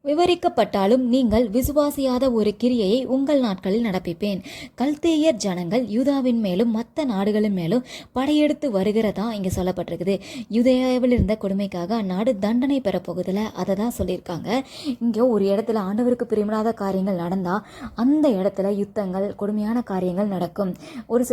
விவரிக்கப்பட்டாலும் நீங்கள் விசுவாசியாத ஒரு கிரியையை உங்கள் நாட்களில் நடப்பிப்பேன். கல்தேயர் ஜனங்கள் யூதாவின் மேலும் மற்ற நாடுகளின் மேலும் படையெடுத்து வருகிறதா இங்கே சொல்லப்பட்டிருக்குது. யூதேயாவில் இருந்த கொடுமைக்காக அந்நாடு தண்டனை பெறப்போகுதில்ல, அதை தான் சொல்லியிருக்காங்க. இங்கே ஒரு இடத்துல ஆண்டவருக்கு பிரியமில்லாத காரியங்கள் நடந்தால் அந்த இடத்துல யுத்தங்கள், கொடுமையான காரியங்கள் நடக்கும்.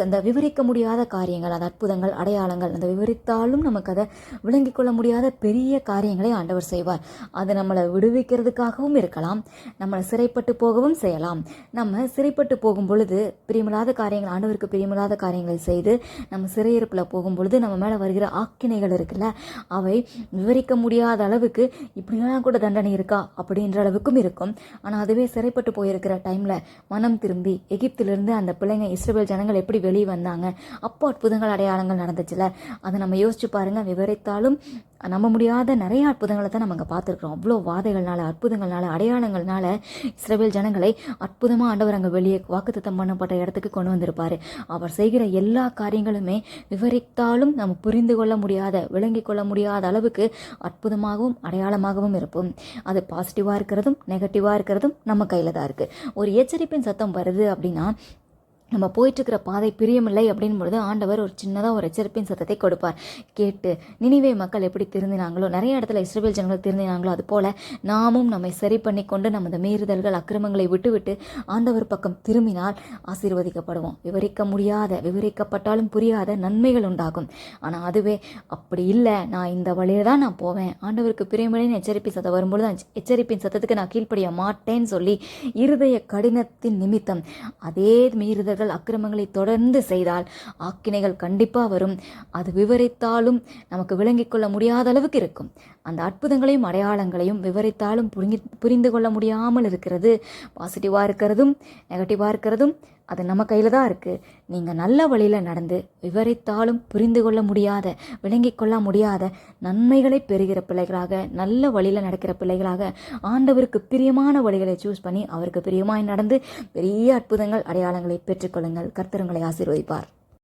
அந்த விவரிக்க முடியாத காரியங்கள், அந்த அற்புதங்கள், அடையாளங்கள், அந்த விவரித்தாலும் நமக்கு அதை விளங்கிக் கொள்ள முடியாத பெரிய காரியங்களை ஆண்டவர் செய்வார். அது நம்மளை விடுவிக்கிறதுக்காகவும் இருக்கலாம், நம்மளை சிறைப்பட்டு போகவும் செய்யலாம். நம்ம சிறைப்பட்டு போகும் பொழுது பிரியமில்லாத காரியங்கள், ஆண்டவருக்கு பிரியமில்லாத காரியங்களை செய்து நம்ம சிறையிருப்பில் போகும் பொழுது நம்ம மேலே வருகிற ஆக்கினைகள் இருக்குல்ல, அவை விவரிக்க முடியாத அளவுக்கு இப்படிலாம் கூட தண்டனை இருக்கா அப்படின்ற அளவுக்கும் இருக்கும். ஆனால் அதுவே சிறைப்பட்டு போயிருக்கிற டைமில் மனம் திரும்பி எகிப்திலிருந்து அந்த பிள்ளைங்க இஸ்ரவேல் ஜனங்கள் எப்படி வெளியே வந்தாங்க, அப்போ அற்புதங்கள் அடையாளங்கள் நடந்துச்சுல, அதை நம்ம யோசிச்சு பாருங்க. விவரித்தாலும் நம்ப முடியாத நிறைய அற்புதங்களை தான் நம்ம அங்கே பார்த்துருக்குறோம். அவ்வளோ வாதைகள்னால, அற்புதங்கள்னால, அடையாளங்கள்னால இஸ்ரவேல் ஜனங்களை அற்புதமாக ஆண்டவர் அங்கே வெளியே வாக்குத்தத்தம் பண்ணப்பட்ட இடத்துக்கு கொண்டு வந்திருப்பார். அவர் செய்கிற எல்லா காரியங்களுமே விவரித்தாலும் நம்ம புரிந்து கொள்ள முடியாத, விளங்கி கொள்ள முடியாத அளவுக்கு அற்புதமாகவும் அடையாளமாகவும் இருக்கும். அது பாசிட்டிவாக இருக்கிறதும் நெகட்டிவாக இருக்கிறதும் நம்ம கையில் தான் இருக்குது. ஒரு எச்சரிப்பின் சத்தம் வருது அப்படின்னா, நம்ம போயிட்டுருக்கிற பாதை பிரியமில்லை அப்படின் பொழுது ஆண்டவர் ஒரு சின்னதாக ஒரு எச்சரிப்பின் சத்தத்தை கொடுப்பார். கேட்டு நினிவே மக்கள் எப்படி திருந்தினாங்களோ, நிறைய இடத்துல இஸ்ரவேல் ஜனங்கள் திருந்தினாங்களோ, அது போல் நாமும் நம்மை சரி பண்ணி கொண்டு நமது மீறுதல்கள், அக்கிரமங்களை விட்டுவிட்டு ஆண்டவர் பக்கம் திரும்பினால் ஆசீர்வதிக்கப்படுவோம். விவரிக்க முடியாத, விவரிக்கப்பட்டாலும் புரியாத நன்மைகள் உண்டாகும். ஆனால் அதுவே அப்படி இல்லை, நான் இந்த வழியில் தான் நான் போவேன், ஆண்டவருக்கு பிரியமில்லைன்னு எச்சரிப்பின் சத்தம் வரும்பொழுது எச்சரிப்பின் சத்தத்துக்கு நான் கீழ்ப்படிய மாட்டேன்னு சொல்லி இருதய கடினத்தின் நிமித்தம் அதே மீறுதல், அக்கிரமங்களை தொடர்ந்து செய்தால் ஆக்கினைகள் கண்டிப்பாக வரும். அது விவரித்தாலும் நமக்கு விளங்கிக் கொள்ள முடியாத அளவுக்கு இருக்கும். அந்த அற்புதங்களையும் அடையாளங்களையும் விவரித்தாலும் புரிந்து கொள்ள முடியாமல் இருக்கிறது. பாசிட்டிவாக இருக்கிறதும் நெகட்டிவாக இருக்கிறதும் அது நம்ம கையில் தான் இருக்குது. நீங்கள் நல்ல வழியில் நடந்து விவரித்தாலும் புரிந்து கொள்ள முடியாத, விளங்கிக் கொள்ள முடியாத நன்மைகளை பெறுகிற பிள்ளைகளாக, நல்ல வழியில் நடக்கிற பிள்ளைகளாக, ஆண்டவருக்கு பிரியமான வழிகளை சூஸ் பண்ணி அவருக்கு பிரியமாய் நடந்து பெரிய அற்புதங்கள், அடையாளங்களை பெற்றுக்கொள்ளுங்கள். கர்த்தர் உங்களை ஆசீர்வதிப்பார்.